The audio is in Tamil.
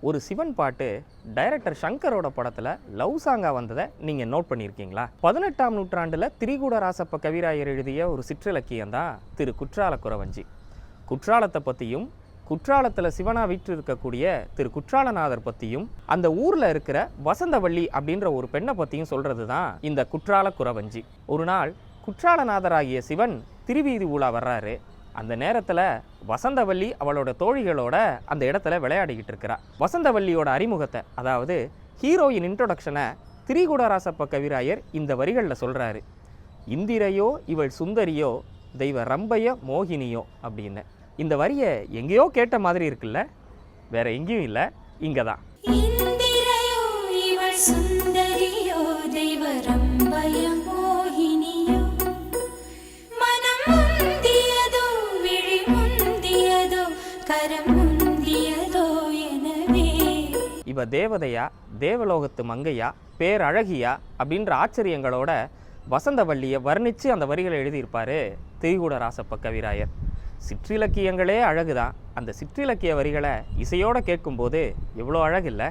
ஒரு சிவன் பாட்டு டைரக்டர் சங்கரோட படத்தில் லவ் சாங்காக வந்ததை நீங்கள் நோட் பண்ணியிருக்கீங்களா? 18ஆம் நூற்றாண்டில் திரிகூடராசப்ப கவிராயர் எழுதிய ஒரு சிற்றிலக்கியம் தான் திரு குற்றால குறவஞ்சி. குற்றாலத்தை பற்றியும் குற்றாலத்தில் சிவனா வீட்டு இருக்கக்கூடிய திரு குற்றாலநாதர் பற்றியும் அந்த ஊரில் இருக்கிற வசந்தவள்ளி அப்படின்ற ஒரு பெண்ணை பற்றியும் சொல்கிறது தான் இந்த குற்றால குறவஞ்சி. ஒரு நாள் குற்றாலநாதராகிய சிவன் திருவீதி ஊழா வர்றாரு. அந்த நேரத்தில் வசந்தவள்ளி அவளோட தோழிகளோட அந்த இடத்துல விளையாடிக்கிட்டு இருக்கிறா. வசந்தவல்லியோட அறிமுகத்தை, அதாவது ஹீரோயின் இன்ட்ரோடக்ஷனை திரிகூடராசப்ப கவிராயர் இந்த வரிகளில் சொல்கிறாரு. இந்திரையோ இவள் சுந்தரியோ தெய்வ ரம்பைய மோகினியோ அப்படின்னு. இந்த வரியை எங்கேயோ கேட்ட மாதிரி இருக்குல்ல? வேற எங்கேயும் இல்லை, இங்கே தான். இவ தேவதையா, தேவலோகத்து மங்கையா, பேரழகியா அப்படின்ற ஆச்சரியங்களோட வசந்தவல்லியை வர்ணித்து அந்த வரிகளை எழுதியிருப்பார் திரிகூடராசப்ப கவிராயர். சிற்றிலக்கியங்களே அழகுதான். அந்த சிற்றிலக்கிய வரிகளை இசையோடு கேட்கும்போது எவ்வளோ அழகு இல்லை?